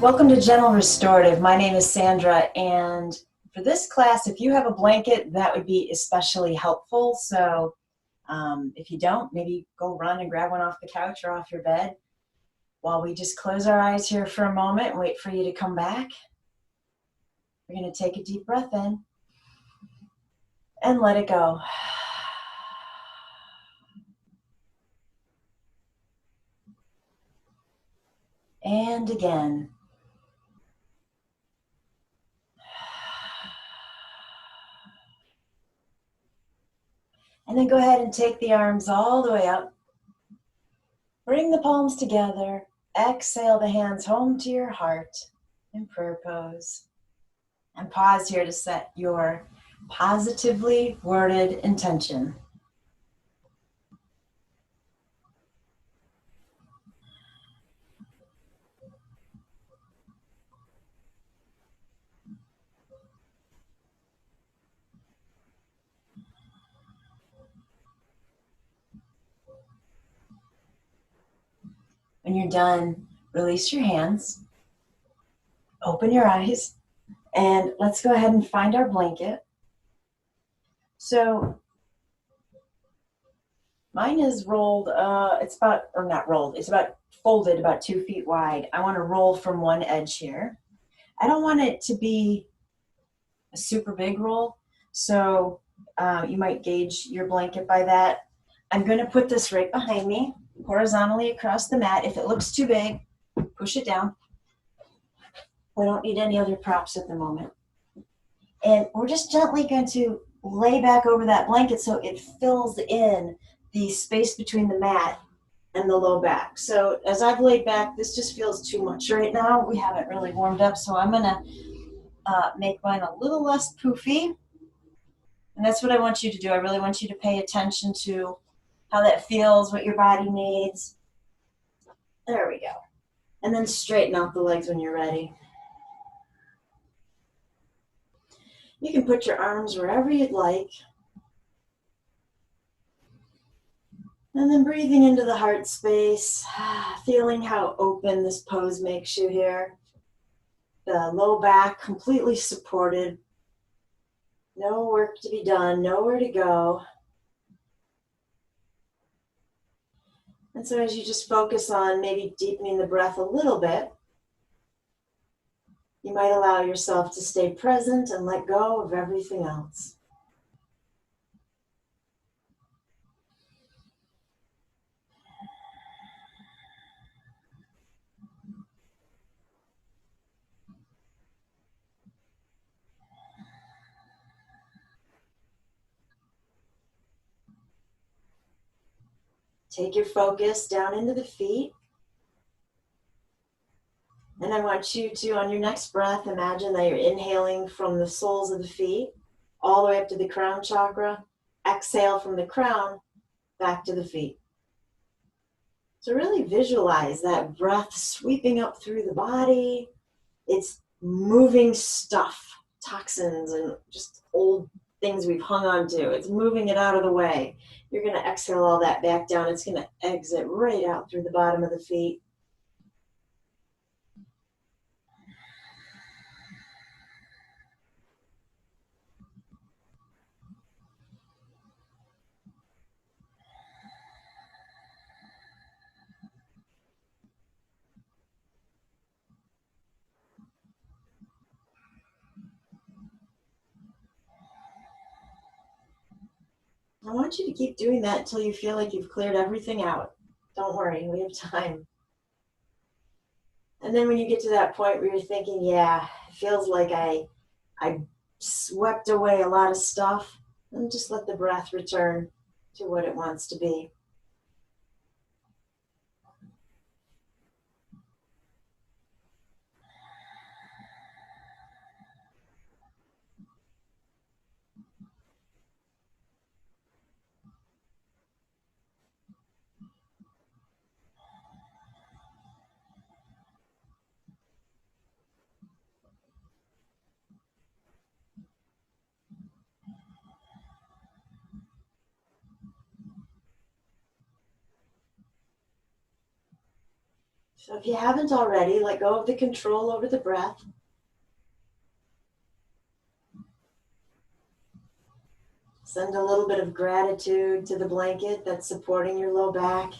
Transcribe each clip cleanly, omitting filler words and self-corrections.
Welcome to Gentle Restorative. My name is Sandra, and for this class, if you have a blanket, that would be especially helpful. So if you don't, maybe go run and grab one off the couch or off your bed while we just close our eyes here for a moment and wait for you to come back. We're going to take a deep breath in and let it go. And again. And then go ahead and take the arms all the way up. Bring the palms together. Exhale the hands home to your heart in prayer pose. And pause here to set your positively worded intention. When you're done, release your hands, open your eyes, and let's go ahead and find our blanket. So mine is rolled, it's about folded about 2 feet wide. I want to roll from one edge here. I don't want it to be a super big roll, so you might gauge your blanket by that. I'm going to put this right behind me, horizontally across the mat. If it looks too big, push it down. We don't need any other props at the moment. And we're just gently going to lay back over that blanket so it fills in the space between the mat and the low back. So as I've laid back, this just feels too much right now. We haven't really warmed up, so I'm going to make mine a little less poofy. And that's what I want you to do. I really want you to pay attention to how that feels, what your body needs. There we go. And then straighten out the legs when you're ready. You can put your arms wherever you'd like. And then breathing into the heart space, feeling how open this pose makes you here. The low back completely supported. No work to be done, nowhere to go. And so as you just focus on maybe deepening the breath a little bit, you might allow yourself to stay present and let go of everything else. Take your focus down into the feet. And I want you to, on your next breath, imagine that you're inhaling from the soles of the feet all the way up to the crown chakra. Exhale from the crown back to the feet. So really visualize that breath sweeping up through the body. It's moving stuff, toxins, and just old things we've hung on to. It's moving it out of the way. You're going to exhale all that back down. It's going to exit right out through the bottom of the feet. I want you to keep doing that until you feel like you've cleared everything out. Don't worry, we have time. And then when you get to that point where you're thinking, yeah, it feels like I swept away a lot of stuff, and just let the breath return to what it wants to be. So if you haven't already, let go of the control over the breath. Send a little bit of gratitude to the blanket that's supporting your low back.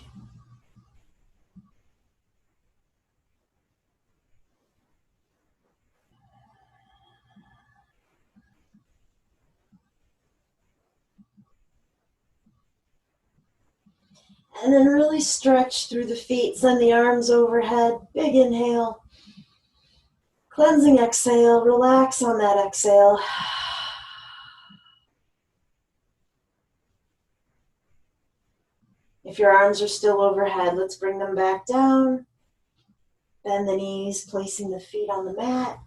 And then really stretch through the feet. Send the arms overhead. Big inhale. Cleansing exhale. Relax on that exhale. If your arms are still overhead, let's bring them back down. Bend the knees, placing the feet on the mat.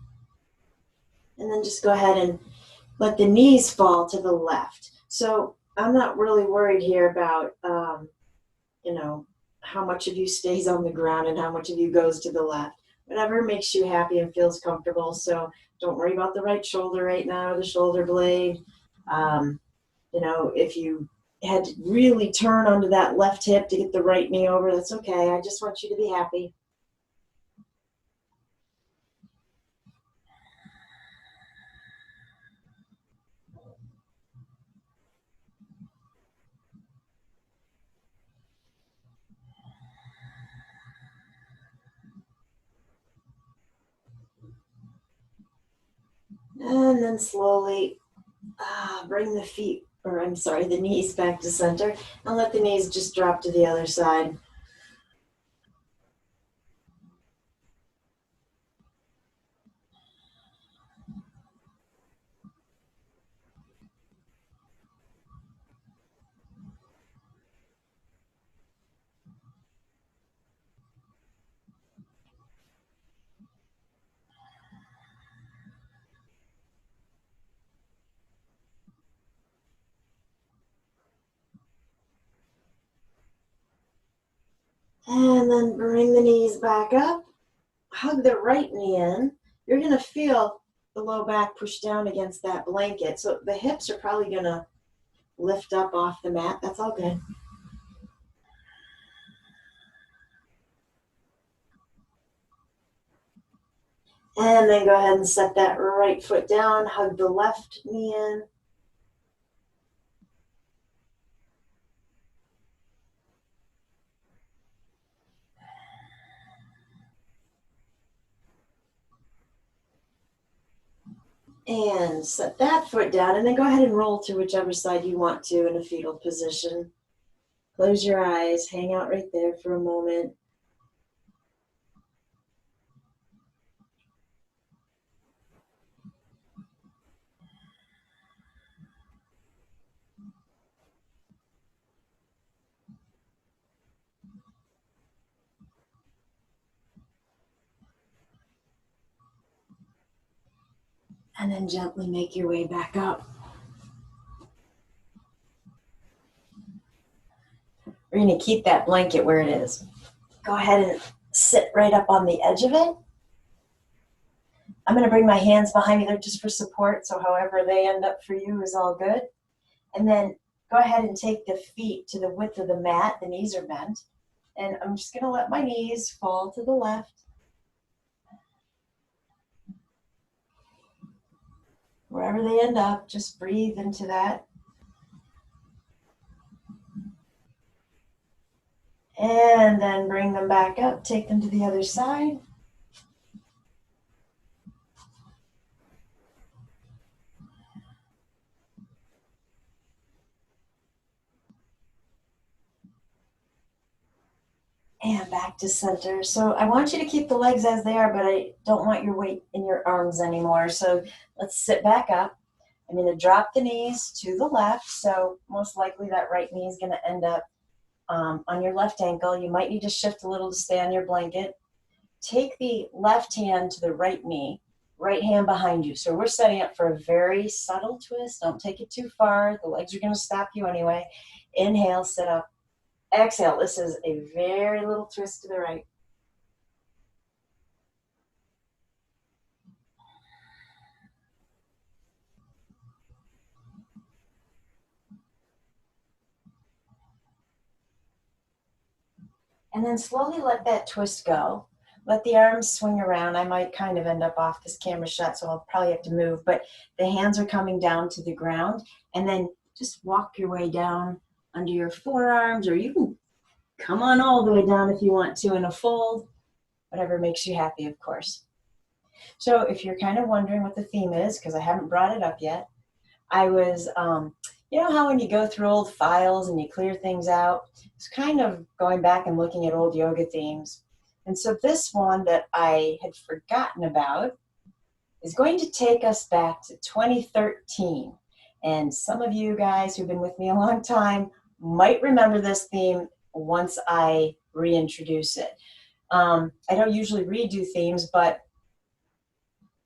And then just go ahead and let the knees fall to the left. So I'm not really worried here about, how much of you stays on the ground and how much of you goes to the left. Whatever makes you happy and feels comfortable. So don't worry about the right shoulder right now, the shoulder blade. If you had to really turn onto that left hip to get the right knee over, that's okay. I just want you to be happy. And then slowly bring the knees back to center and let the knees just drop to the other side. And then bring the knees back up. Hug the right knee in. You're going to feel the low back push down against that blanket. So the hips are probably going to lift up off the mat. That's all good. And then go ahead and set that right foot down. Hug the left knee in. And set that foot down. And then go ahead and roll to whichever side you want to in a fetal position. Close your eyes. Hang out right there for a moment. And then gently make your way back up. We're going to keep that blanket where it is. Go ahead and sit right up on the edge of it. I'm going to bring my hands behind me there just for support, so however they end up for you is all good. And then go ahead and take the feet to the width of the mat. The knees are bent. And I'm just going to let my knees fall to the left. Wherever they end up, just breathe into that. And then bring them back up. Take them to the other side. And back to center. So I want you to keep the legs as they are, but I don't want your weight in your arms anymore. So let's sit back up. I'm going to drop the knees to the left. So most likely that right knee is going to end up on your left ankle. You might need to shift a little to stay on your blanket. Take the left hand to the right knee, right hand behind you. So we're setting up for a very subtle twist. Don't take it too far. The legs are going to stop you anyway. Inhale, sit up. Exhale. This is a very little twist to the right. And then slowly let that twist go. Let the arms swing around. I might kind of end up off this camera shot, so I'll probably have to move, but the hands are coming down to the ground. And then just walk your way down under your forearms, or you can come on all the way down if you want to in a fold, whatever makes you happy, of course. So if you're kind of wondering what the theme is, because I haven't brought it up yet, I was, you know how when you go through old files and you clear things out, it's kind of going back and looking at old yoga themes. And so this one that I had forgotten about is going to take us back to 2013. And some of you guys who've been with me a long time might remember this theme once I reintroduce it. I don't usually redo themes, but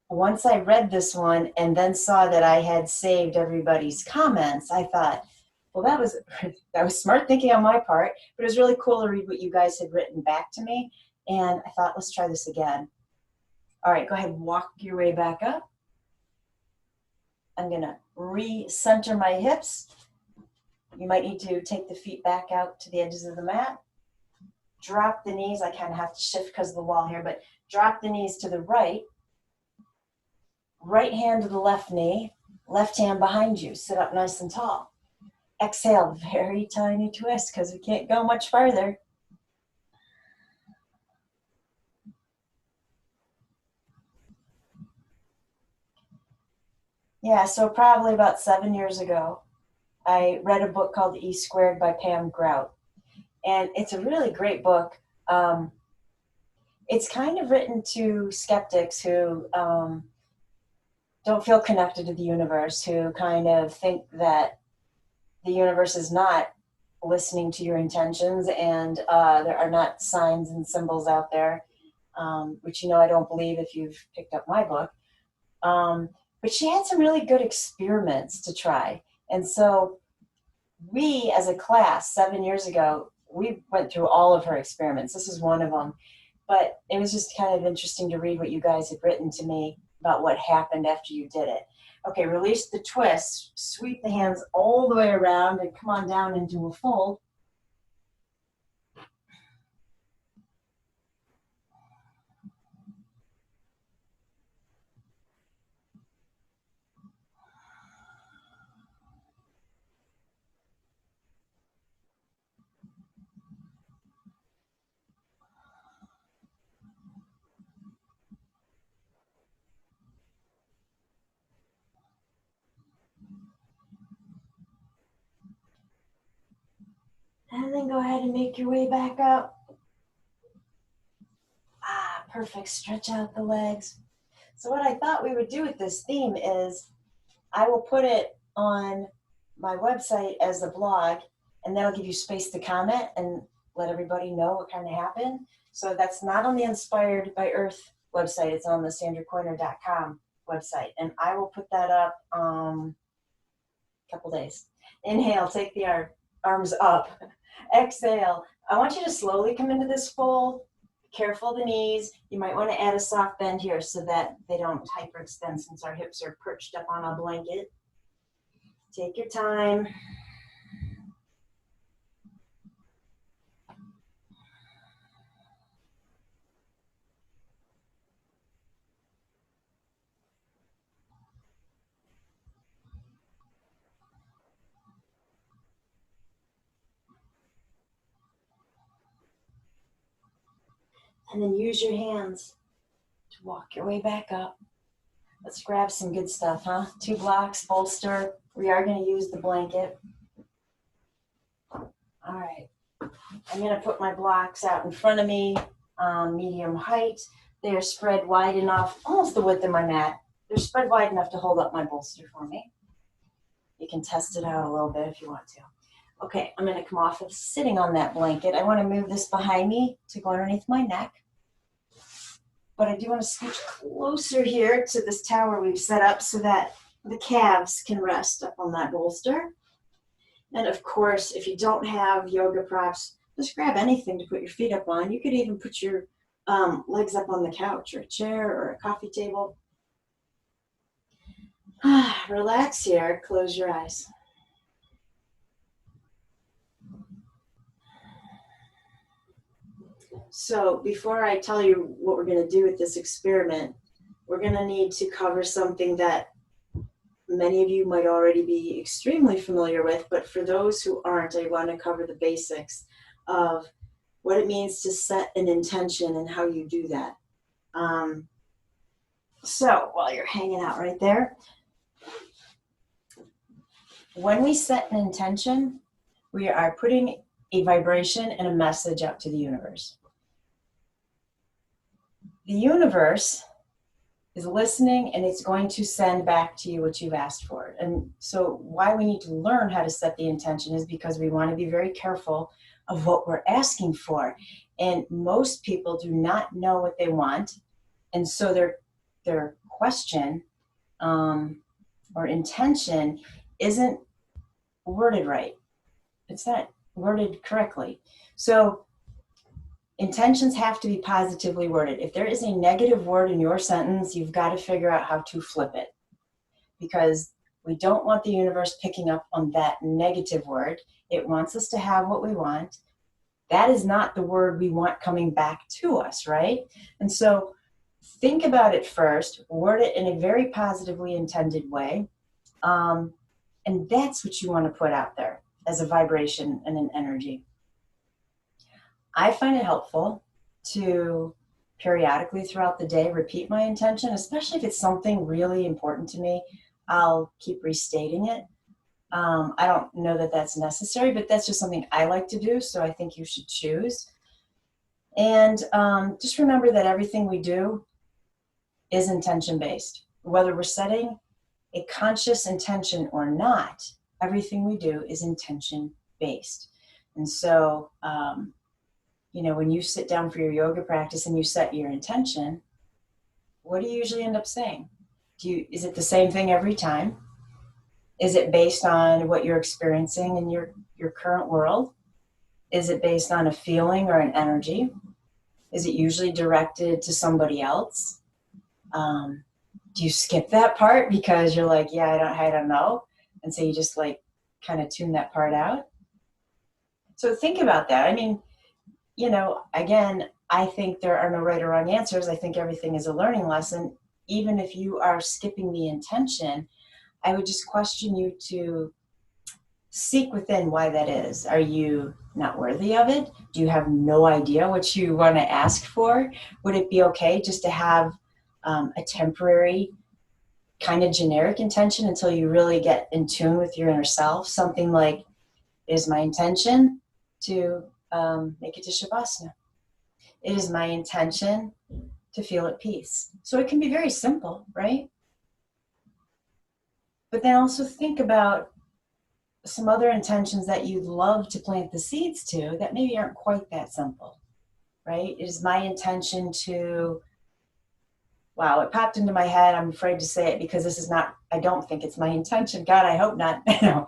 once I read this one and then saw that I had saved everybody's comments, I thought, well, that was smart thinking on my part, but it was really cool to read what you guys had written back to me. And I thought, let's try this again. All right, go ahead and walk your way back up. I'm gonna re-center my hips. You might need to take the feet back out to the edges of the mat. Drop the knees. I kind of have to shift because of the wall here, but drop the knees to the right. Right hand to the left knee, left hand behind you. Sit up nice and tall. Exhale, very tiny twist because we can't go much farther. Yeah, so probably about 7 years ago, I read a book called E Squared by Pam Grout. And it's a really great book. It's kind of written to skeptics who don't feel connected to the universe, who kind of think that the universe is not listening to your intentions and there are not signs and symbols out there, which you know I don't believe if you've picked up my book. But she had some really good experiments to try. And so we, as a class 7 years ago, we went through all of her experiments. This is one of them. But it was just kind of interesting to read what you guys had written to me about what happened after you did it. Okay, release the twist, sweep the hands all the way around and come on down into a fold. And then go ahead and make your way back up. Ah, perfect. Stretch out the legs. So what I thought we would do with this theme is I will put it on my website as a blog, and that'll give you space to comment and let everybody know what kind of happened. So that's not on the Inspired by Earth website. It's on the sandracoyner.com website. And I will put that up a couple days. Inhale, take the arms up. Exhale. I want you to slowly come into this fold. Careful of the knees. You might want to add a soft bend here so that they don't hyperextend since our hips are perched up on a blanket. Take your time. And then use your hands to walk your way back up. Let's grab some good stuff, huh? 2 blocks, bolster. We are going to use the blanket. All right. I'm going to put my blocks out in front of me, medium height. They are spread wide enough, almost the width of my mat. They're spread wide enough to hold up my bolster for me. You can test it out a little bit if you want to. Okay, I'm going to come off of sitting on that blanket. I want to move this behind me to go underneath my neck. But I do want to scooch closer here to this tower we've set up so that the calves can rest up on that bolster. And of course, if you don't have yoga props, just grab anything to put your feet up on. You could even put your legs up on the couch or a chair or a coffee table. Relax here. Close your eyes. So before I tell you what we're going to do with this experiment, we're going to need to cover something that many of you might already be extremely familiar with, but for those who aren't, I want to cover the basics of what it means to set an intention and how you do that. So while you're hanging out right there, when we set an intention, we are putting a vibration and a message out to the universe. The universe is listening, and it's going to send back to you what you've asked for. And so why we need to learn how to set the intention is because we want to be very careful of what we're asking for. And most people do not know what they want. And so their question or intention isn't worded right. It's not worded correctly. So intentions have to be positively worded. If there is a negative word in your sentence, you've got to figure out how to flip it, because we don't want the universe picking up on that negative word. It wants us to have what we want. That is not the word we want coming back to us, right? And so think about it first, word it in a very positively intended way. And that's what you want to put out there as a vibration and an energy. I find it helpful to periodically throughout the day repeat my intention, especially if it's something really important to me. I'll keep restating it. I don't know that that's necessary, but that's just something I like to do, so I think you should choose. And just remember that everything we do is intention-based. Whether we're setting a conscious intention or not, everything we do is intention-based. And so, when you sit down for your yoga practice and you set your intention, what do you usually end up saying? Is it the same thing every time? Is it based on what you're experiencing in your current world? Is it based on a feeling or an energy? Is it usually directed to somebody else? Do you skip that part because you're like, yeah, I don't know? And so you just kind of tune that part out? So think about that. I mean, again, I think there are no right or wrong answers. I think everything is a learning lesson. Even if you are skipping the intention, I would just question you to seek within why that is. Are you not worthy of it? Do you have no idea what you want to ask for? Would it be okay just to have a temporary kind of generic intention until you really get in tune with your inner self? Something like, it is my intention to make it to Shavasana. It is my intention to feel at peace. So it can be very simple, right? But then also think about some other intentions that you'd love to plant the seeds to that maybe aren't quite that simple, right? It is my intention to, wow, it popped into my head. I'm afraid to say it because I don't think it's my intention. God, I hope not. No,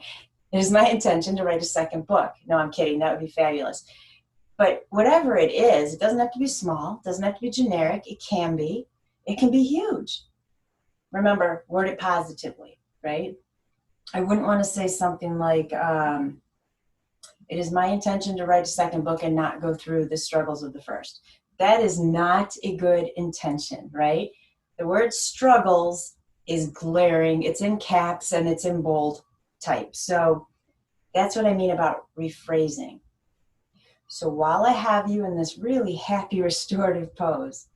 it is my intention to write a second book. No, I'm kidding. That would be fabulous. But whatever it is, it doesn't have to be small. It doesn't have to be generic. It can be. It can be huge. Remember, word it positively, right? I wouldn't want to say something like, it is my intention to write a second book and not go through the struggles of the first. That is not a good intention, right? The word struggles is glaring. It's in caps and it's in bold type. So that's what I mean about rephrasing. So while I have you in this really happy restorative pose,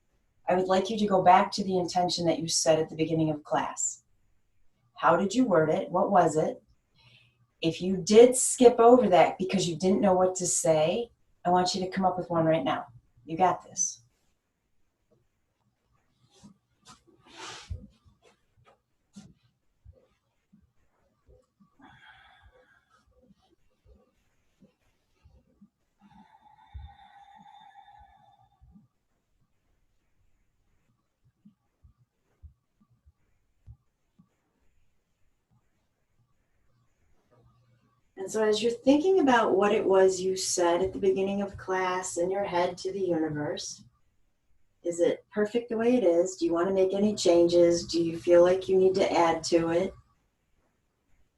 I would like you to go back to the intention that you set at the beginning of class. How did you word it? What was it? If you did skip over that because you didn't know what to say, I want you to come up with one right now. You got this. And so as you're thinking about what it was you said at the beginning of class in your head to the universe, is it perfect the way it is? Do you want to make any changes? Do you feel like you need to add to it?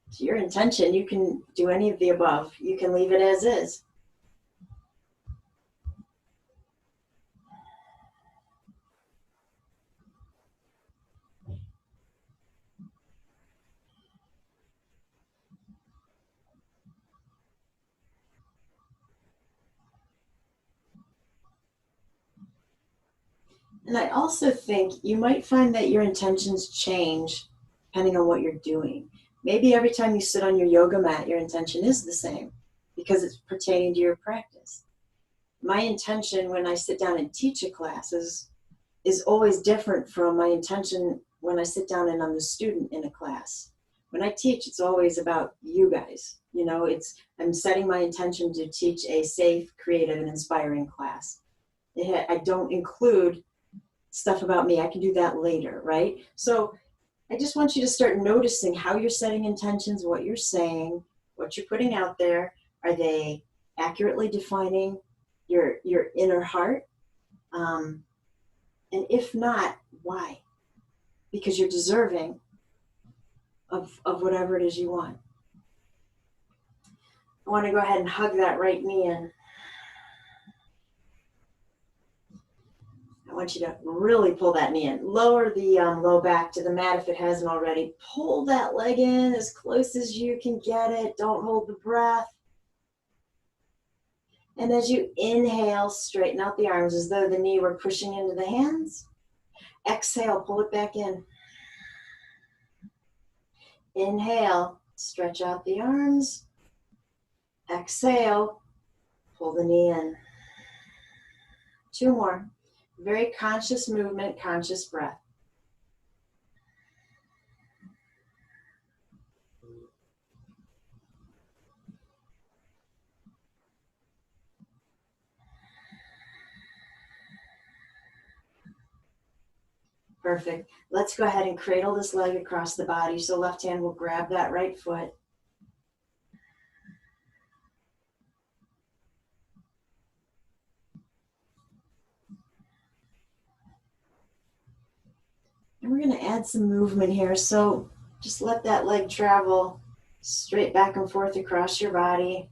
It's your intention. You can do any of the above. You can leave it as is. And I also think you might find that your intentions change depending on what you're doing. Maybe every time you sit on your yoga mat, your intention is the same because it's pertaining to your practice. My intention when I sit down and teach a class is always different from my intention when I sit down and I'm the student in a class. When I teach, it's always about you guys. You know, I'm setting my intention to teach a safe, creative, and inspiring class. I don't include stuff about me. I can do that later, right? So I just want you to start noticing how you're setting intentions, what you're saying, what you're putting out there. Are they accurately defining your inner heart? And if not, why? Because you're deserving of whatever it is you want. I want to go ahead and hug that right knee in. I want you to really pull that knee in. Lower the low back to the mat if it hasn't already. Pull that leg in as close as you can get it. Don't hold the breath. And as you inhale, straighten out the arms as though the knee were pushing into the hands. Exhale, pull it back in. Inhale, stretch out the arms. Exhale, pull the knee in. 2 more. Very conscious movement, conscious breath. Perfect. Let's go ahead and cradle this leg across the body. So left hand will grab that right foot. And we're going to add some movement here. So just let that leg travel straight back and forth across your body,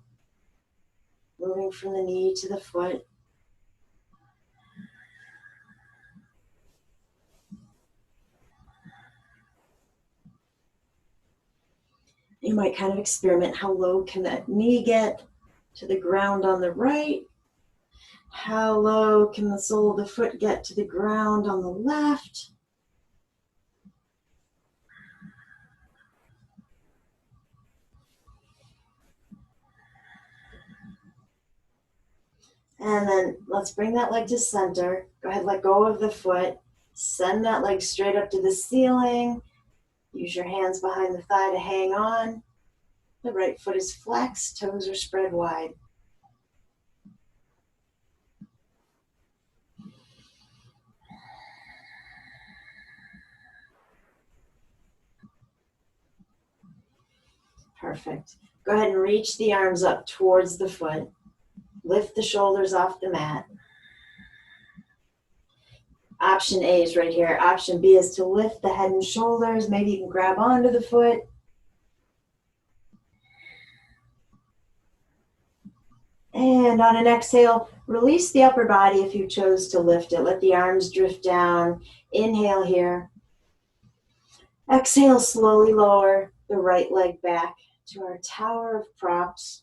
moving from the knee to the foot. You might kind of experiment. How low can that knee get to the ground on the right? How low can the sole of the foot get to the ground on the left? And then let's bring that leg to center. Go ahead, let go of the foot. Send that leg straight up to the ceiling. Use your hands behind the thigh to hang on. The right foot is flexed, toes are spread wide. Perfect. Go ahead and reach the arms up towards the foot. Lift the shoulders off the mat. Option A is right here. Option B is to lift the head and shoulders. Maybe you can grab onto the foot. And on an exhale, release the upper body if you chose to lift it. Let the arms drift down. Inhale here. Exhale, slowly lower the right leg back to our tower of props.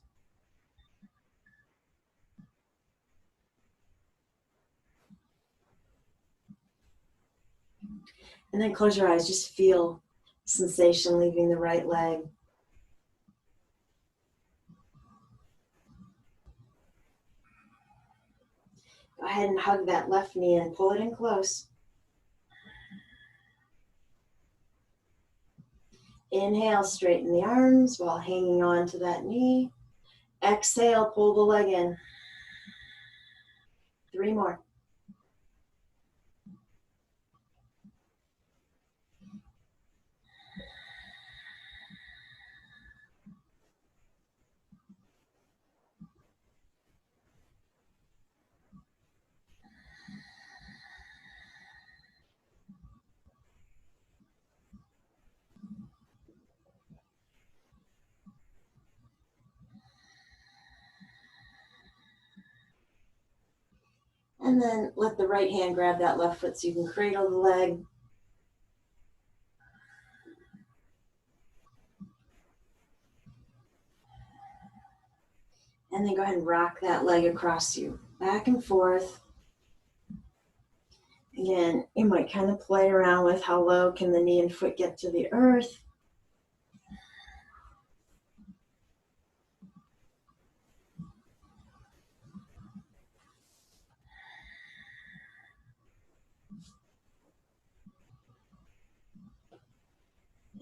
And then close your eyes. Just feel sensation leaving the right leg. Go ahead and hug that left knee and pull it in close. Inhale, straighten the arms while hanging on to that knee. Exhale, pull the leg in. 3 more. And then let the right hand grab that left foot so you can cradle the leg. And then go ahead and rock that leg across you, back and forth. Again, you might kind of play around with how low can the knee and foot get to the earth.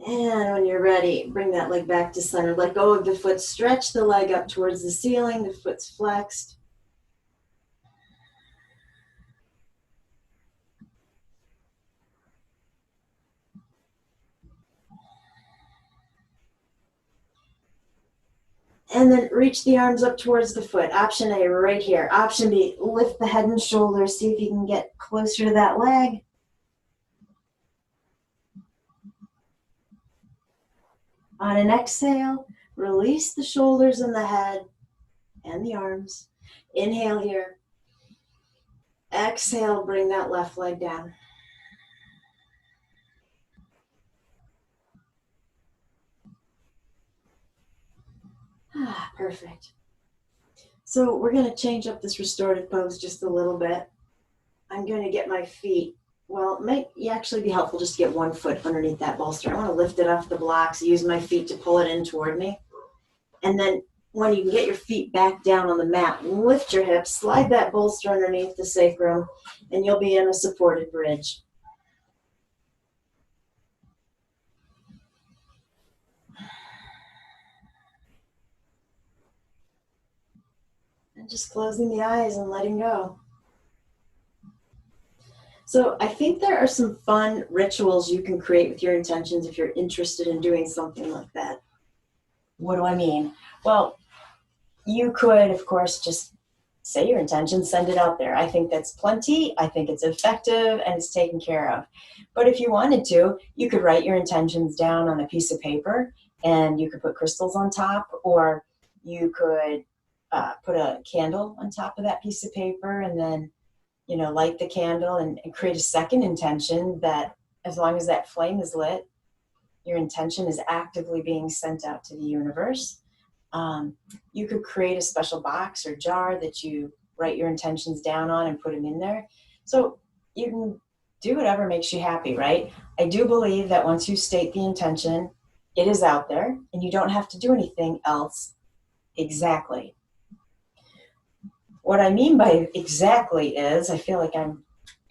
And when you're ready, bring that leg back to center. Let go of the foot. Stretch the leg up towards the ceiling. The foot's flexed. And then reach the arms up towards the foot. Option A, right here. Option B, lift the head and shoulders. See if you can get closer to that leg. On an exhale, release the shoulders and the head and the arms. Inhale here. Exhale, bring that left leg down. Perfect. So we're going to change up this restorative pose just a little bit. I'm going to get my feet. Well, it might actually be helpful just to get one foot underneath that bolster. I want to lift it off the blocks, use my feet to pull it in toward me. And then when you can get your feet back down on the mat, lift your hips, slide that bolster underneath the sacrum, and you'll be in a supported bridge. And just closing the eyes and letting go. So I think there are some fun rituals you can create with your intentions if you're interested in doing something like that. What do I mean? Well, you could, of course, just say your intention, send it out there. I think that's plenty. I think it's effective and it's taken care of. But if you wanted to, you could write your intentions down on a piece of paper and you could put crystals on top, or you could put a candle on top of that piece of paper and then, you know, light the candle and create a second intention that as long as that flame is lit, your intention is actively being sent out to the universe. You could create a special box or jar that you write your intentions down on and put them in there. So you can do whatever makes you happy, right? I do believe that once you state the intention, it is out there and you don't have to do anything else exactly. What I mean by exactly is, I feel like I'm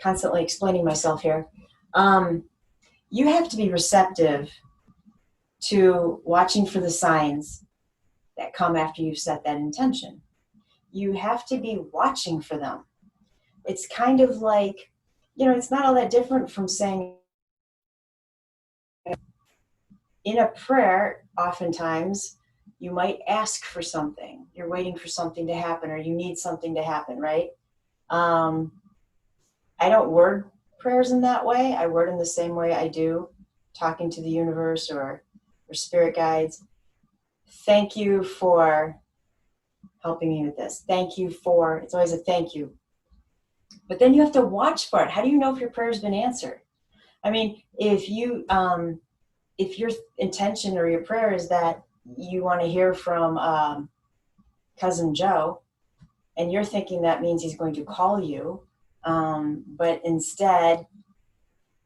constantly explaining myself here. You have to be receptive to watching for the signs that come after you've set that intention. You have to be watching for them. It's kind of like, you know, it's not all that different from saying in a prayer, oftentimes you might ask for something. You're waiting for something to happen or you need something to happen, right? I don't word prayers in that way. I word in the same way I do talking to the universe or spirit guides. Thank you for helping me with this. Thank you for, it's always a thank you. But then you have to watch for it. How do you know if your prayer's been answered? I mean, if your intention or your prayer is that you want to hear from cousin Joe, and you're thinking that means he's going to call you, but instead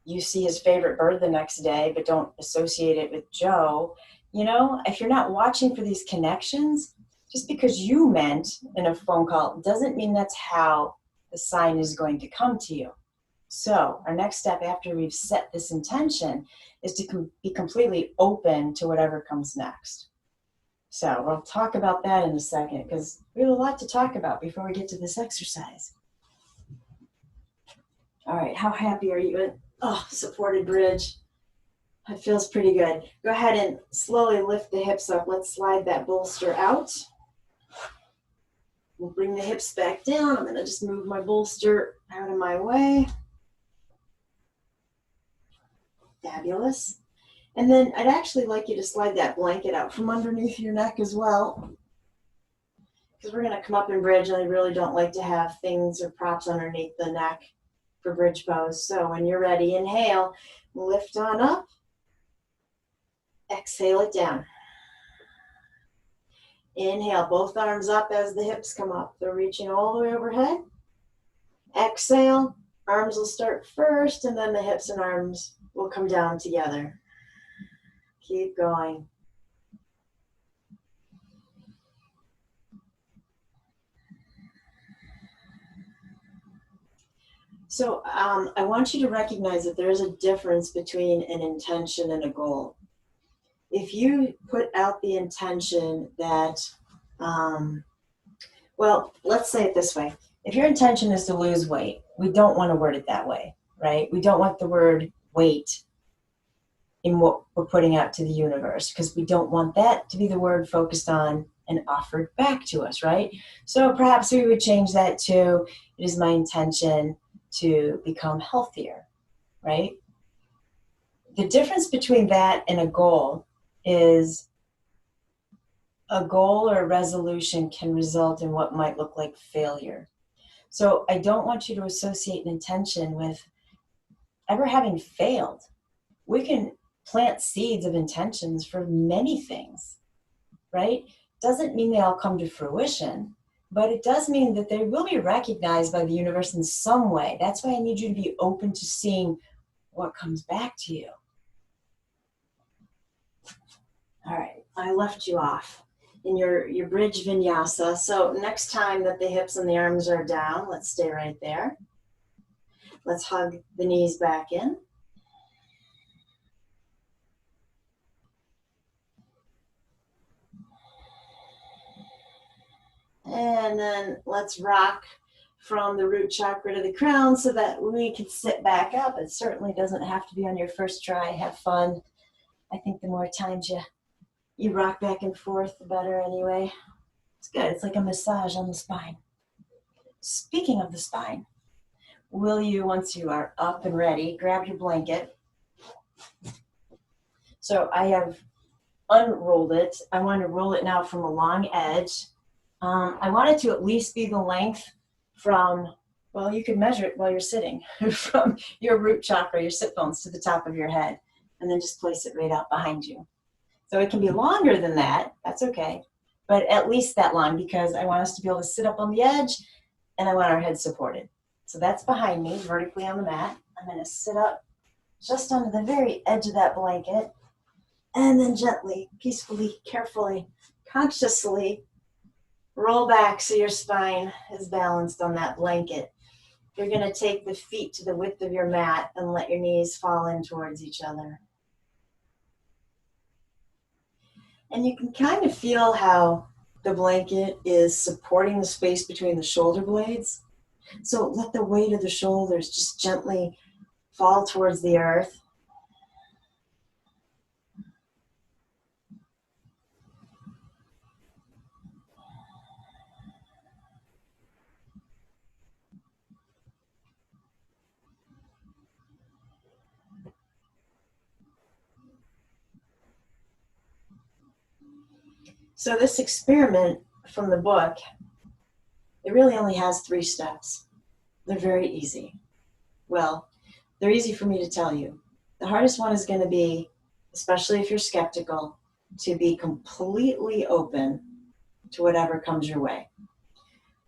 you see his favorite bird the next day, but don't associate it with Joe. You know, if you're not watching for these connections, just because you meant in a phone call doesn't mean that's how the sign is going to come to you. So our next step after we've set this intention is to be completely open to whatever comes next. So we'll talk about that in a second because we have a lot to talk about before we get to this exercise. All right, how happy are you? Oh, supported bridge. It feels pretty good. Go ahead and slowly lift the hips up. Let's slide that bolster out. We'll bring the hips back down. I'm going to just move my bolster out of my way. Fabulous. And then I'd actually like you to slide that blanket out from underneath your neck as well, because we're going to come up in bridge, and I really don't like to have things or props underneath the neck for bridge pose. So when you're ready, inhale, lift on up, exhale it down. Inhale, both arms up as the hips come up. They're reaching all the way overhead. Exhale, arms will start first, and then the hips and arms will come down together. Keep going. So I want you to recognize that there is a difference between an intention and a goal. If you put out the intention that, well, let's say it this way. If your intention is to lose weight, we don't want to word it that way, right? We don't want the word weight in what we're putting out to the universe, because we don't want that to be the word focused on and offered back to us, right? So perhaps we would change that to, it is my intention to become healthier, right? The difference between that and a goal is a goal or a resolution can result in what might look like failure. So I don't want you to associate an intention with ever having failed. We can plant seeds of intentions for many things, right? Doesn't mean they all come to fruition, but it does mean that they will be recognized by the universe in some way. That's why I need you to be open to seeing what comes back to you. All right, I left you off in your bridge vinyasa. So next time that the hips and the arms are down, let's stay right there. Let's hug the knees back in. And then let's rock from the root chakra to the crown so that we can sit back up. It certainly doesn't have to be on your first try. Have fun. I think the more times you rock back and forth, the better anyway. It's good. It's like a massage on the spine. Speaking of the spine, will you, once you are up and ready, grab your blanket. So I have unrolled it. I want to roll it now from a long edge. I want it to at least be the length from, well, you can measure it while you're sitting, from your root chakra, your sit bones, to the top of your head, and then just place it right out behind you. So it can be longer than that, that's okay, but at least that long, because I want us to be able to sit up on the edge, and I want our head supported. So that's behind me, vertically on the mat. I'm going to sit up just under the very edge of that blanket, and then gently, peacefully, carefully, consciously roll back so your spine is balanced on that blanket. You're going to take the feet to the width of your mat and let your knees fall in towards each other. And you can kind of feel how the blanket is supporting the space between the shoulder blades. So let the weight of the shoulders just gently fall towards the earth. So this experiment from the book, it really only has 3 steps. They're very easy. Well, they're easy for me to tell you. The hardest one is going to be, especially if you're skeptical, to be completely open to whatever comes your way.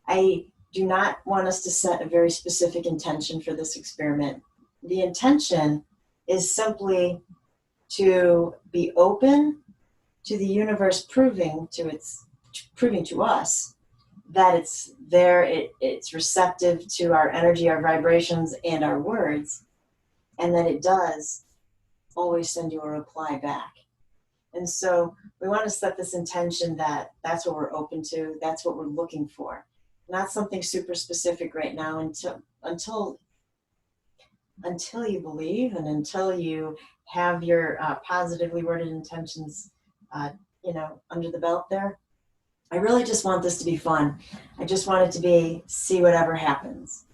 I do not want us to set a very specific intention for this experiment. The intention is simply to be open to the universe proving to us that it's there, it's receptive to our energy, our vibrations, and our words, and that it does always send you a reply back. And so we want to set this intention that that's what we're open to, that's what we're looking for. Not something super specific right now until you believe, and until you have your positively worded intentions under the belt there. I really just want this to be fun. I just want it to be, see whatever happens.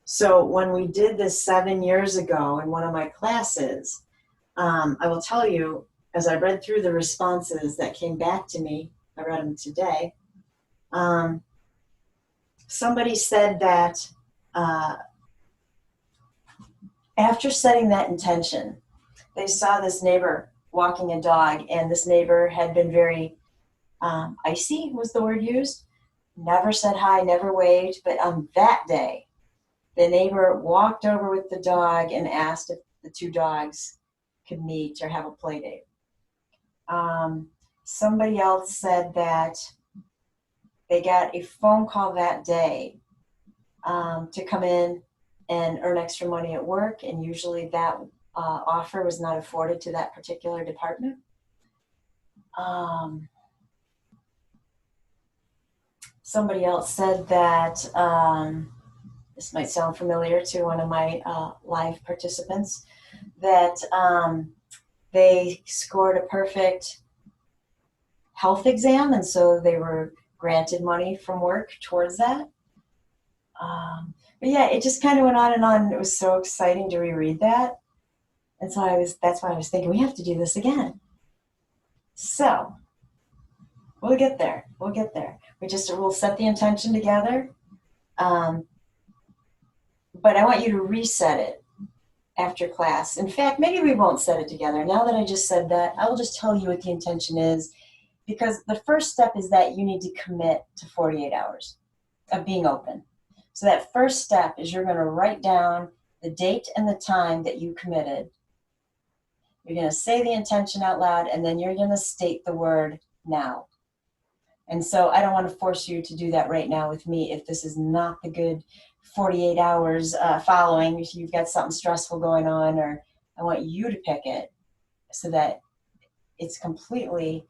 So when we did this 7 years ago in one of my classes, I will tell you, as I read through the responses that came back to me, I read them today, somebody said that after setting that intention, they saw this neighbor walking a dog, and this neighbor had been very icy, was the word used. Never said hi, never waved, but on that day, The neighbor walked over with the dog and asked if the two dogs could meet or have a play date. Somebody else said that they got a phone call that day to come in and earn extra money at work, and usually that offer was not afforded to that particular department. Somebody else said that this might sound familiar to one of my live participants, that they scored a perfect health exam, and so they were granted money from work towards that. But yeah, it just kind of went on and on. It was so exciting to reread that. And so that's why I was thinking we have to do this again. So we'll get there. We'll set the intention together. But I want you to reset it after class. In fact, maybe we won't set it together. Now that I just said that, I will just tell you what the intention is, because the first step is that you need to commit to 48 hours of being open. So that first step is you're going to write down the date and the time that you committed. You're going to say the intention out loud, and then you're going to state the word now. And so I don't want to force you to do that right now with me if this is not the good 48 hours following, if you've got something stressful going on, or I want you to pick it so that it's completely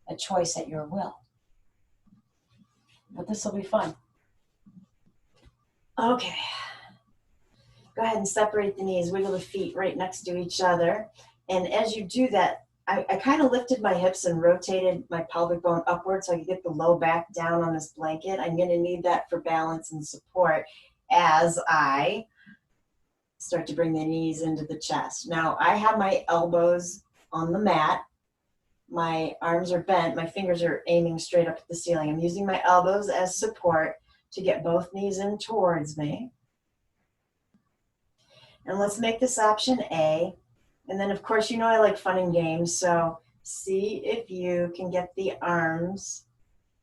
a choice at your will. But this will be fun. Okay. Go ahead and separate the knees, wiggle the feet right next to each other. And as you do that, I kind of lifted my hips and rotated my pelvic bone upward so I could get the low back down on this blanket. I'm going to need that for balance and support as I start to bring the knees into the chest. Now, I have my elbows on the mat. My arms are bent. My fingers are aiming straight up at the ceiling. I'm using my elbows as support to get both knees in towards me. And let's make this option A. And then, of course, you know I like fun and games, so see if you can get the arms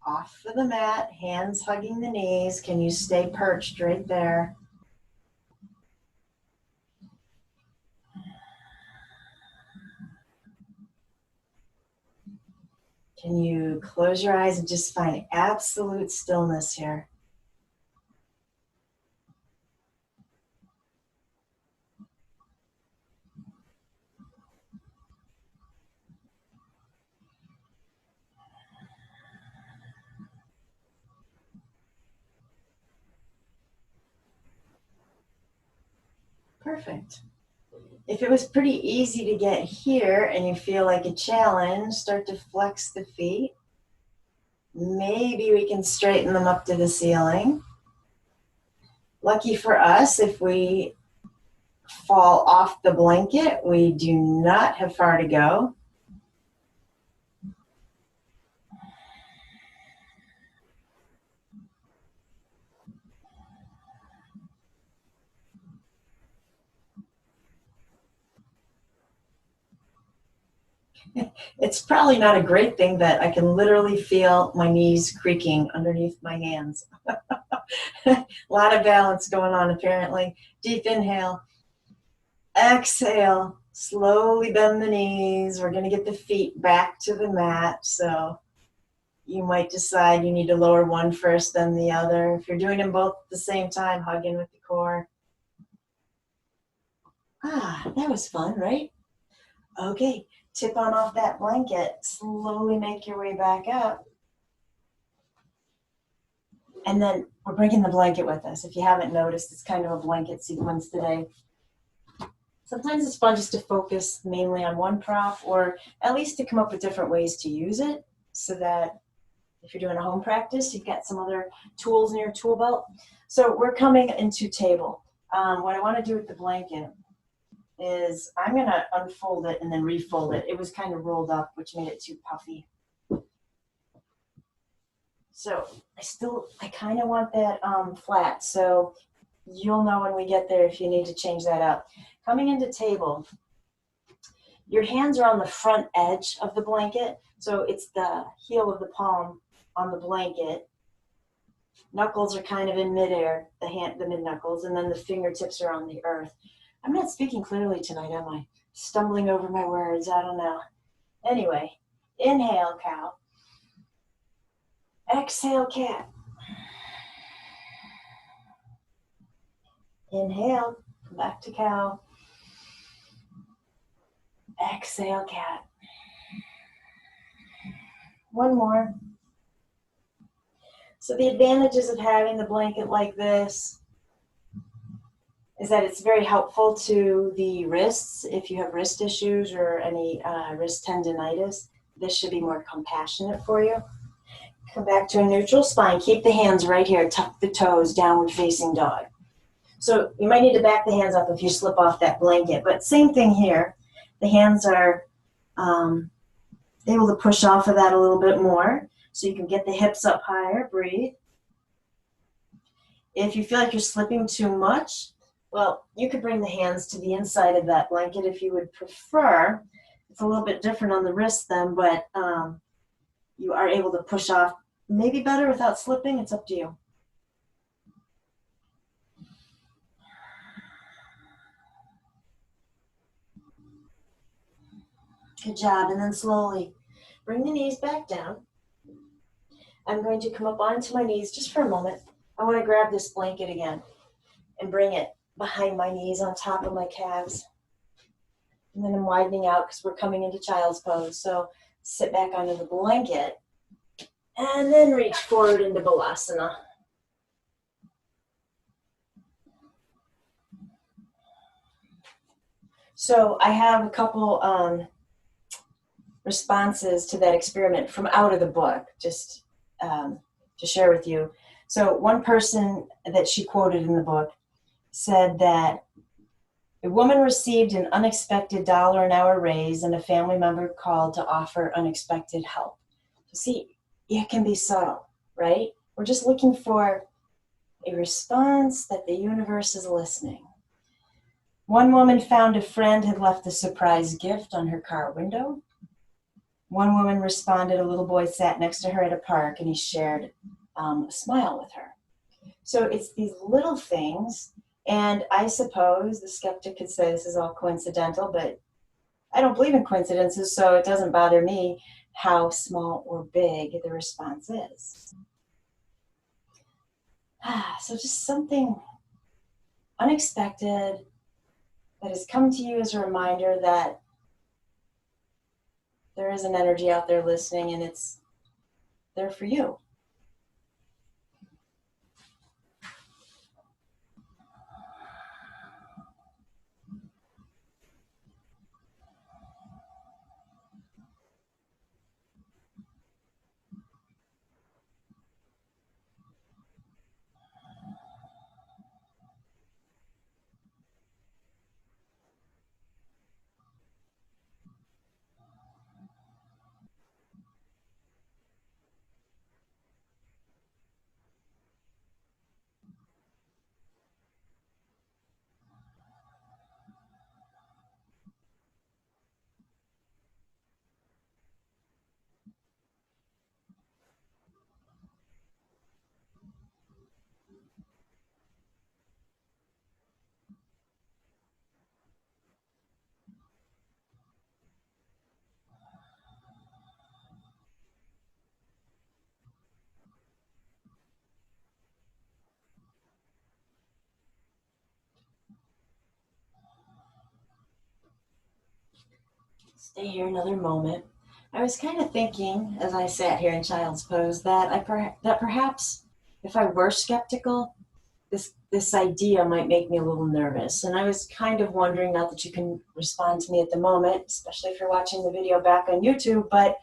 off of the mat, hands hugging the knees. Can you stay perched right there? Can you close your eyes and just find absolute stillness here? Perfect. If it was pretty easy to get here and you feel like a challenge, start to flex the feet. Maybe we can straighten them up to the ceiling. Lucky for us, if we fall off the blanket, we do not have far to go. It's probably not a great thing that I can literally feel my knees creaking underneath my hands. A lot of balance going on apparently. Deep inhale. Exhale. Slowly bend the knees. We're going to get the feet back to the mat. So you might decide you need to lower one first, then the other. If you're doing them both at the same time, hug in with the core. That was fun, right? Okay. Tip on off that blanket, slowly make your way back up. And then we're bringing the blanket with us. If you haven't noticed, it's kind of a blanket sequence today. Sometimes it's fun just to focus mainly on one prop, or at least to come up with different ways to use it, so that if you're doing a home practice, you've got some other tools in your tool belt. So we're coming into table. What I want to do with the blanket is I'm going to unfold it and then refold it. It was kind of rolled up, which made it too puffy. So I kind of want that flat. So you'll know when we get there if you need to change that up. Coming into table, your hands are on the front edge of the blanket. So it's the heel of the palm on the blanket. Knuckles are kind of in midair, the mid knuckles, and then the fingertips are on the earth. I'm not speaking clearly tonight, am I? Stumbling over my words, I don't know. Anyway, inhale, cow. Exhale, cat. Inhale, come back to cow. Exhale, cat. One more. So the advantages of having the blanket like this is that it's very helpful to the wrists. If you have wrist issues or any wrist tendonitis, this should be more compassionate for you. Come back to a neutral spine. Keep the hands right here. Tuck the toes, downward facing dog. So you might need to back the hands up if you slip off that blanket, but same thing here. The hands are able to push off of that a little bit more so you can get the hips up higher. Breathe. If you feel like you're slipping too much, well, you could bring the hands to the inside of that blanket if you would prefer. It's a little bit different on the wrist then, but you are able to push off maybe better without slipping. It's up to you. Good job. And then slowly bring the knees back down. I'm going to come up onto my knees just for a moment. I want to grab this blanket again and bring it behind my knees on top of my calves. And then I'm widening out because we're coming into child's pose. So sit back under the blanket and then reach forward into Balasana. So I have a couple responses to that experiment from out of the book, just to share with you. So one person that she quoted in the book said that a woman received an unexpected $1 an hour raise and a family member called to offer unexpected help. So see, it can be subtle, right? We're just looking for a response that the universe is listening. One woman found a friend had left a surprise gift on her car window. One woman responded, a little boy sat next to her at a park and he shared a smile with her. So it's these little things, and I suppose the skeptic could say this is all coincidental, but I don't believe in coincidences, so it doesn't bother me how small or big the response is. So just something unexpected that has come to you as a reminder that there is an energy out there listening and it's there for you. Stay here another moment. I was kind of thinking, as I sat here in child's pose, that perhaps if I were skeptical, this idea might make me a little nervous. And I was kind of wondering, not that you can respond to me at the moment, especially if you're watching the video back on YouTube, but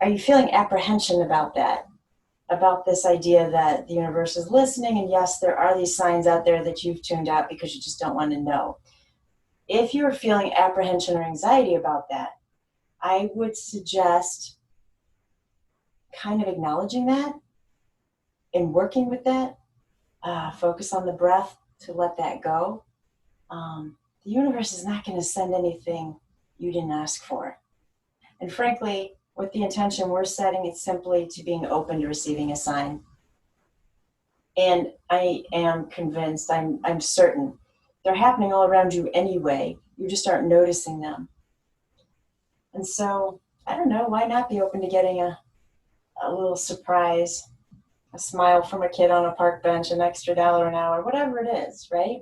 are you feeling apprehension about that? About this idea that the universe is listening, and yes, there are these signs out there that you've tuned out because you just don't want to know. If you're feeling apprehension or anxiety about that, I would suggest kind of acknowledging that and working with that. Focus on the breath to let that go. The universe is not going to send anything you didn't ask for. And frankly, with the intention we're setting it simply to being open to receiving a sign. And I am convinced, I'm certain, they're happening all around you anyway. You just aren't noticing them. And so, I don't know, why not be open to getting a little surprise, a smile from a kid on a park bench, an extra $1 an hour, whatever it is, right?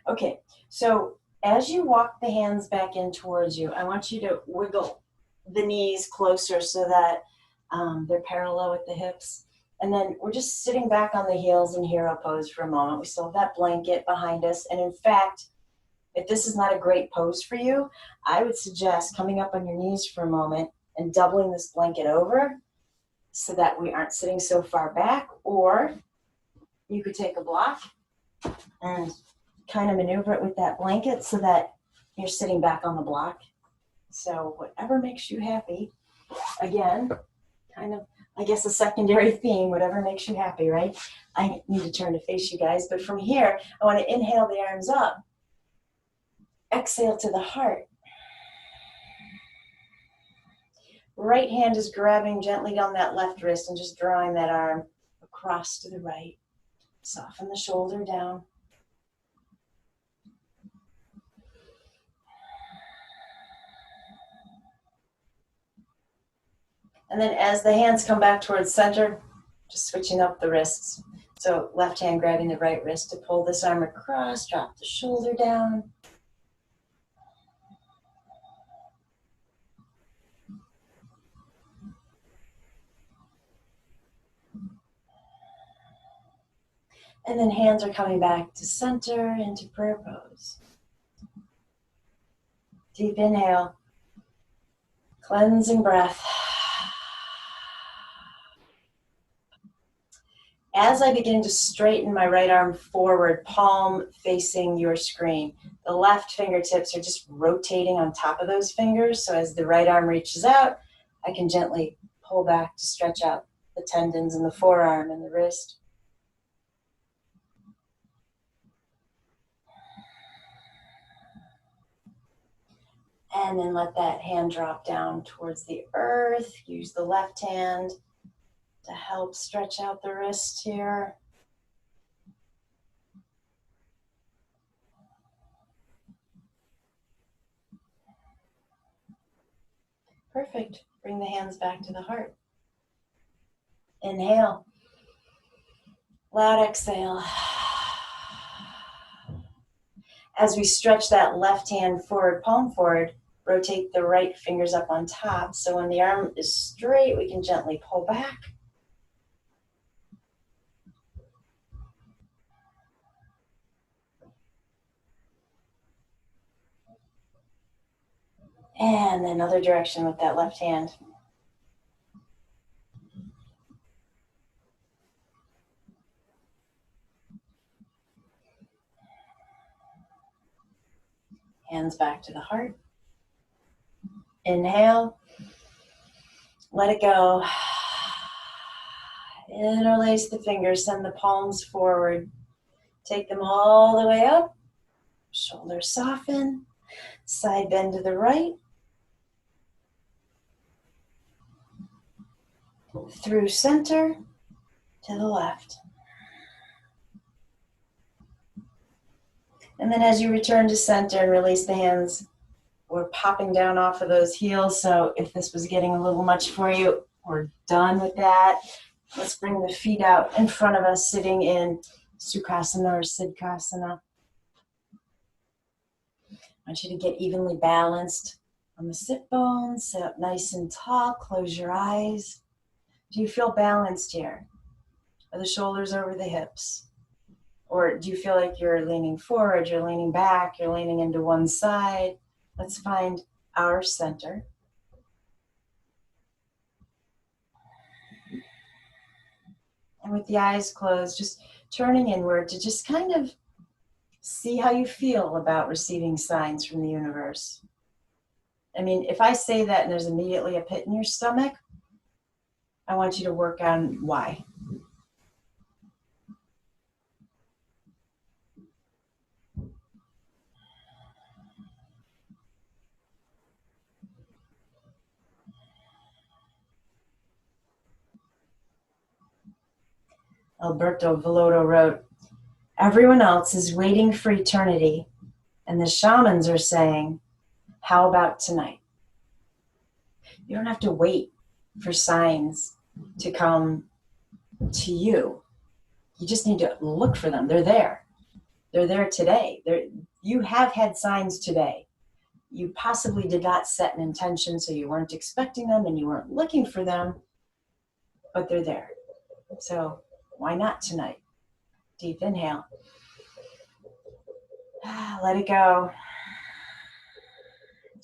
Okay, so as you walk the hands back in towards you, I want you to wiggle the knees closer so that they're parallel with the hips. And then we're just sitting back on the heels in hero pose for a moment. We still have that blanket behind us. And in fact, if this is not a great pose for you, I would suggest coming up on your knees for a moment and doubling this blanket over so that we aren't sitting so far back. Or you could take a block and kind of maneuver it with that blanket so that you're sitting back on the block. So whatever makes you happy. Again, kind of, I guess, a secondary theme, whatever makes you happy, right? I need to turn to face you guys, but from here, I want to inhale the arms up. Exhale to the heart. Right hand is grabbing gently down that left wrist and just drawing that arm across to the right. Soften the shoulder down. And then as the hands come back towards center, just switching up the wrists. So left hand grabbing the right wrist to pull this arm across, drop the shoulder down. And then hands are coming back to center into prayer pose. Deep inhale, cleansing breath. As I begin to straighten my right arm forward, palm facing your screen, the left fingertips are just rotating on top of those fingers. So as the right arm reaches out, I can gently pull back to stretch out the tendons in the forearm and the wrist. And then let that hand drop down towards the earth. Use the left hand to help stretch out the wrist here. Perfect. Bring the hands back to the heart. Inhale. Loud exhale. As we stretch that left hand forward, palm forward, rotate the right fingers up on top. So when the arm is straight, we can gently pull back. And another direction with that left hand. Hands back to the heart. Inhale. Let it go. Interlace the fingers, send the palms forward. Take them all the way up. Shoulders soften. Side bend to the right. Through center to the left. And then as you return to center and release the hands, we're popping down off of those heels. So if this was getting a little much for you, we're done with that. Let's bring the feet out in front of us, sitting in Sukhasana or Siddhasana. I want you to get evenly balanced on the sit bones. Sit up nice and tall. Close your eyes. Do you feel balanced here? Are the shoulders over the hips? Or do you feel like you're leaning forward, you're leaning back, you're leaning into one side? Let's find our center. And with the eyes closed, just turning inward to just kind of see how you feel about receiving signs from the universe. I mean, if I say that and there's immediately a pit in your stomach, I want you to work on why. Alberto Villoldo wrote, everyone else is waiting for eternity, and the shamans are saying, how about tonight? You don't have to wait for signs to come to you. You just need to look for them. They're there. They're there today. You have had signs today. You possibly did not set an intention, so you weren't expecting them and you weren't looking for them, but they're there. So why not tonight? Deep inhale. Let it go.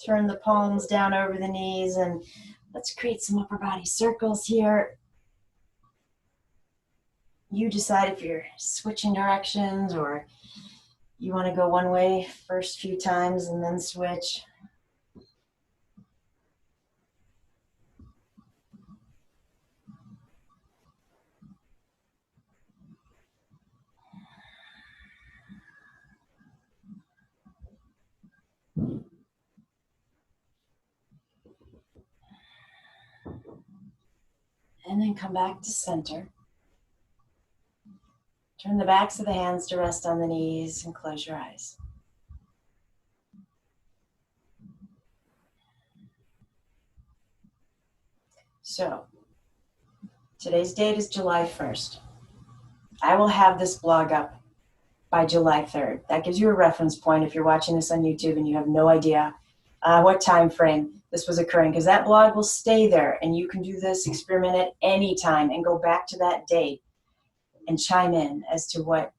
Turn the palms down over the knees and let's create some upper body circles here. You decide if you're switching directions or you want to go one way first few times and then switch. And then come back to center. Turn the backs of the hands to rest on the knees and close your eyes. So, today's date is July 1st. I will have this blog up by July 3rd. That gives you a reference point if you're watching this on YouTube and you have no idea what time frame this was occurring, because that blog will stay there and you can do this experiment at any time and go back to that date and chime in as to what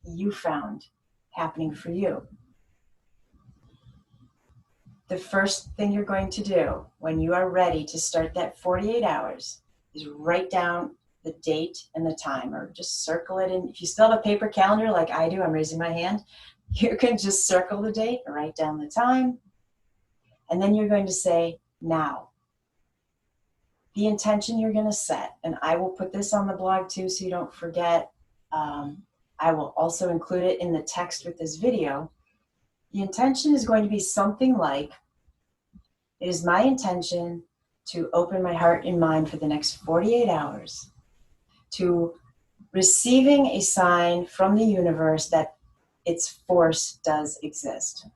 you found happening for you. The first thing you're going to do when you are ready to start that 48 hours is write down the date and the time, or just circle it in. If you still have a paper calendar like I do, I'm raising my hand, you can just circle the date, write down the time, and then you're going to say, now. The intention you're going to set, and I will put this on the blog too so you don't forget. I will also include it in the text with this video. The intention is going to be something like, it is my intention to open my heart and mind for the next 48 hours to receiving a sign from the universe that its force does exist.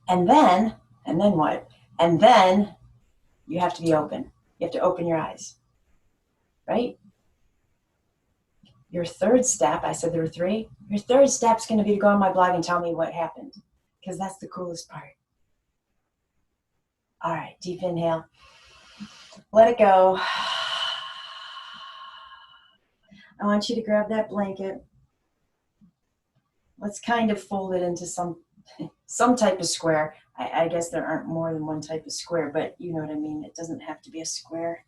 And then what? And then you have to be open. You have to open your eyes, right? Your third step, I said there were 3. Your third step is going to be to go on my blog and tell me what happened, because that's the coolest part. All right, deep inhale. Let it go. I want you to grab that blanket. Let's kind of fold it into some type of square. I guess there aren't more than one type of square, but you know what I mean. It doesn't have to be a square.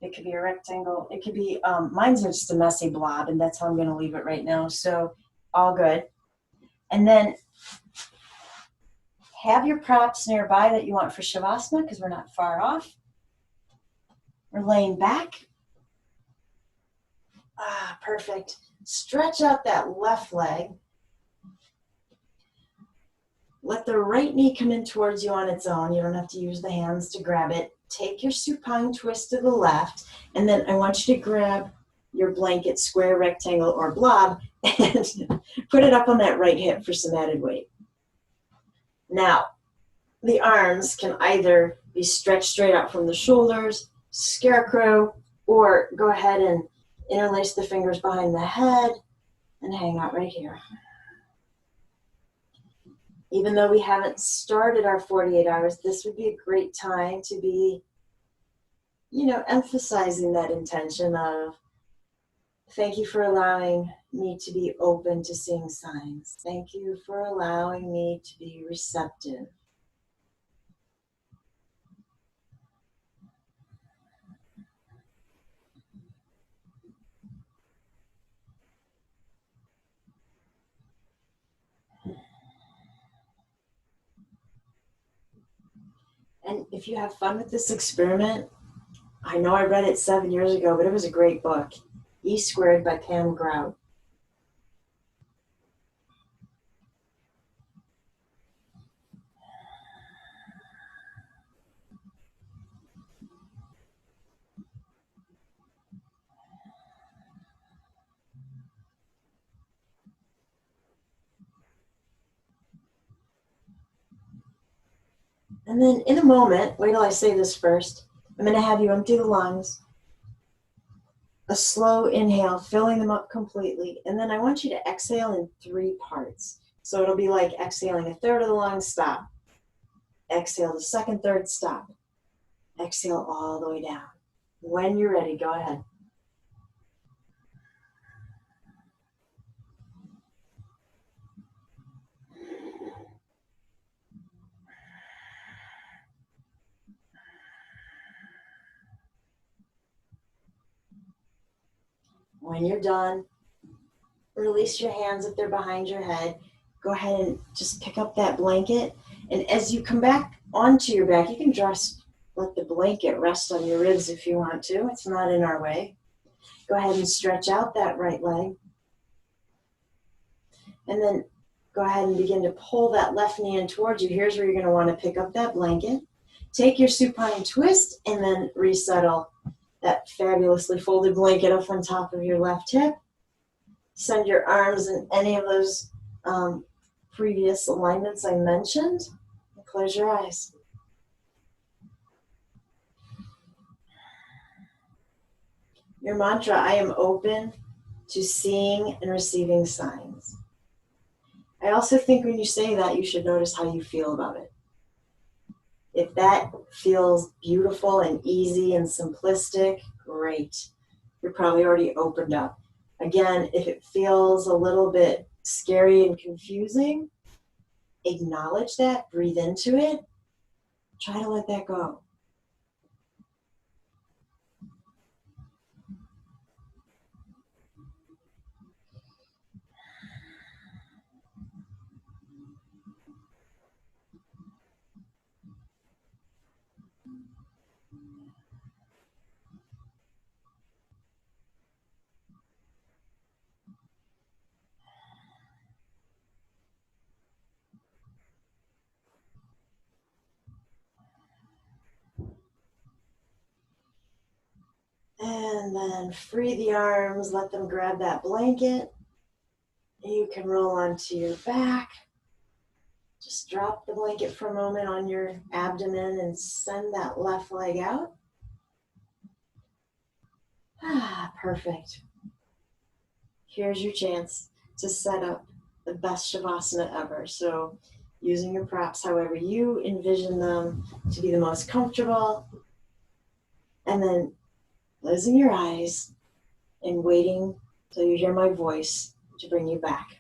It could be a rectangle. It could be, mine's just a messy blob, and that's how I'm going to leave it right now. So all good. And then have your props nearby that you want for Shavasana, because we're not far off. We're laying back. Perfect. Stretch out that left leg. Let the right knee come in towards you on its own. You don't have to use the hands to grab it. Take your supine twist to the left, and then I want you to grab your blanket, square, rectangle, or blob, and put it up on that right hip for some added weight. Now, the arms can either be stretched straight out from the shoulders, scarecrow, or go ahead and interlace the fingers behind the head and hang out right here. Even though we haven't started our 48 hours, this would be a great time to be, emphasizing that intention of, thank you for allowing me to be open to seeing signs. Thank you for allowing me to be receptive. And if you have fun with this experiment, I know I read it 7 years ago, but it was a great book. E Squared by Pam Grout. And then in a moment, wait till I say this first, I'm going to have you empty the lungs, a slow inhale, filling them up completely. And then I want you to exhale in 3 parts. So it'll be like exhaling a third of the lungs, stop. Exhale the second third, stop. Exhale all the way down. When you're ready, go ahead. When you're done, release your hands if they're behind your head. Go ahead and just pick up that blanket. And as you come back onto your back, you can just let the blanket rest on your ribs if you want to. It's not in our way. Go ahead and stretch out that right leg. And then go ahead and begin to pull that left knee in towards you. Here's where you're going to want to pick up that blanket. Take your supine twist and then resettle that fabulously folded blanket up on top of your left hip. Send your arms in any of those previous alignments I mentioned. And close your eyes. Your mantra, I am open to seeing and receiving signs. I also think when you say that, you should notice how you feel about it. If that feels beautiful and easy and simplistic, great. You're probably already opened up. Again, if it feels a little bit scary and confusing, acknowledge that, breathe into it, try to let that go. And then free the arms, let them grab that blanket. You can roll onto your back. Just drop the blanket for a moment on your abdomen and send that left leg out. Perfect. Here's your chance to set up the best Shavasana ever. So using your props however you envision them to be the most comfortable. And then closing your eyes and waiting till you hear my voice to bring you back.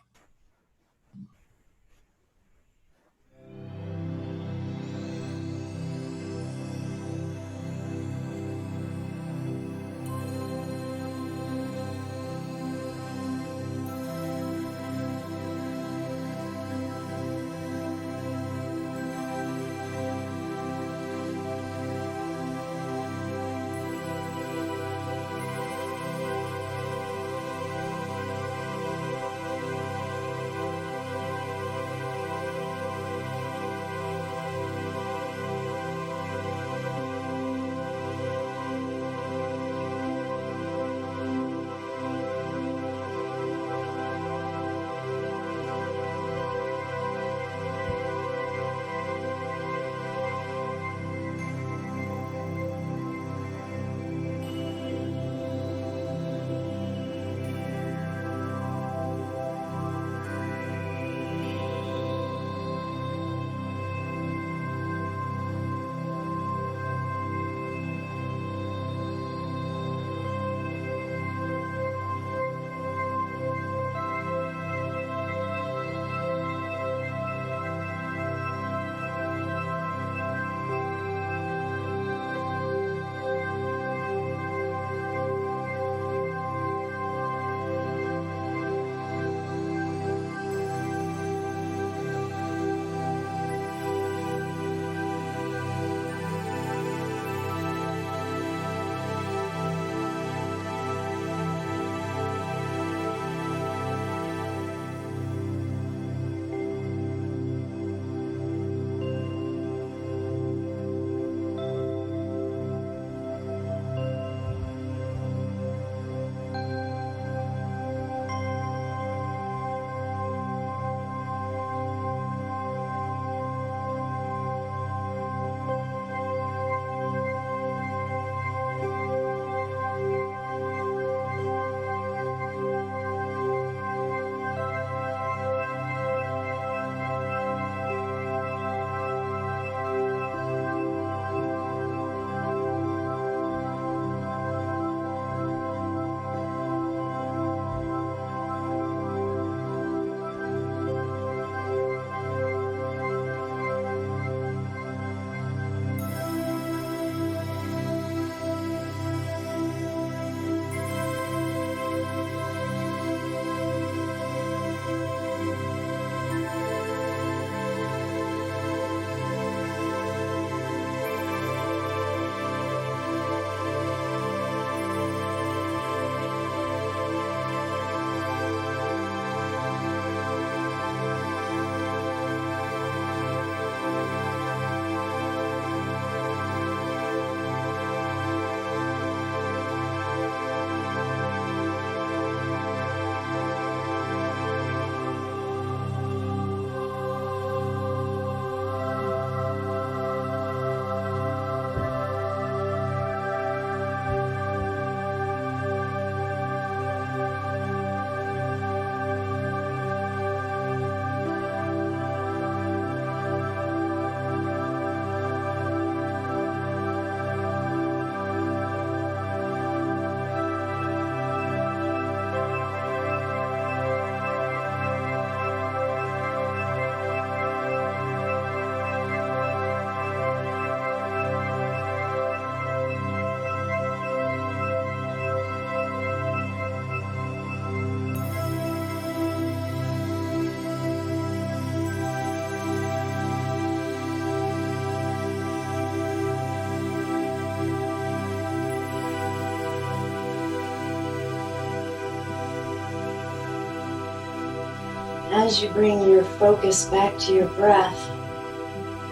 As you bring your focus back to your breath,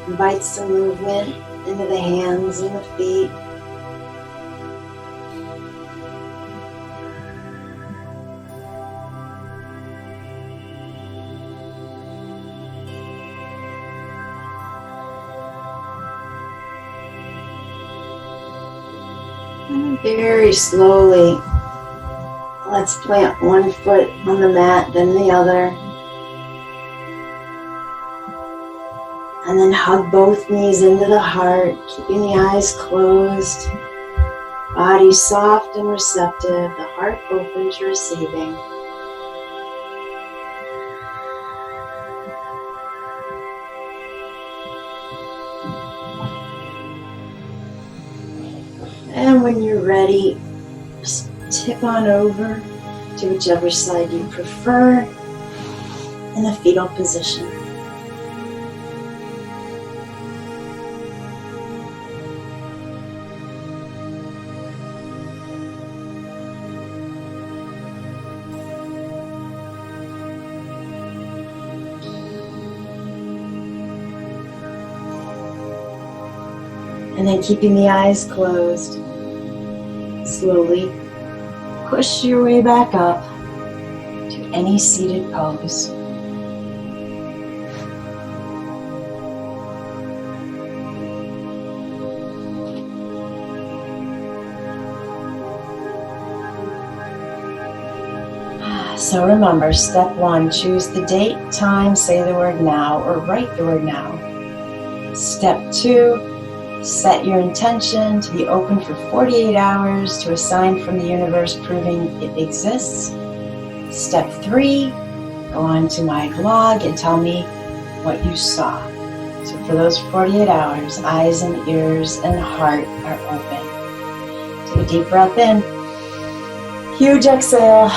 invite some movement into the hands and the feet. And very slowly, let's plant one foot on the mat, then the other. And then hug both knees into the heart, keeping the eyes closed. Body soft and receptive, the heart open to receiving. And when you're ready, just tip on over to whichever side you prefer in the fetal position. And then keeping the eyes closed, slowly push your way back up to any seated pose. So remember, step 1, choose the date, time, say the word now, or write the word now. Step 2, set your intention to be open for 48 hours to a sign from the universe proving it exists. Step 3, go on to my blog and tell me what you saw. So for those 48 hours, eyes and ears and heart are open. Take a deep breath in. Huge exhale.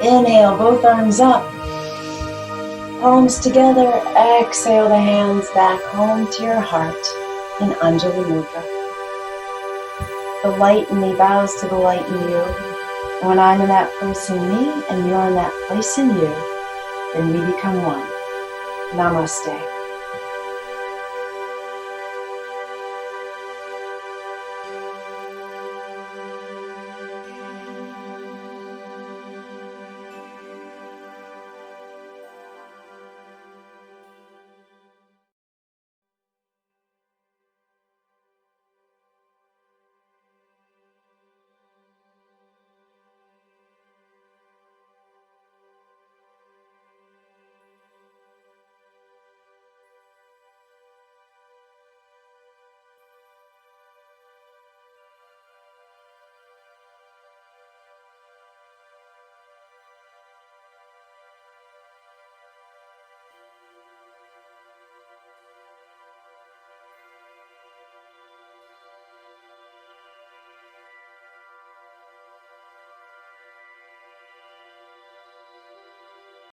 Inhale, both arms up. Palms together. Exhale the hands back home to your heart in Anjali Mudra. The light in me bows to the light in you. And when I'm in that place in me and you're in that place in you, then we become one. Namaste.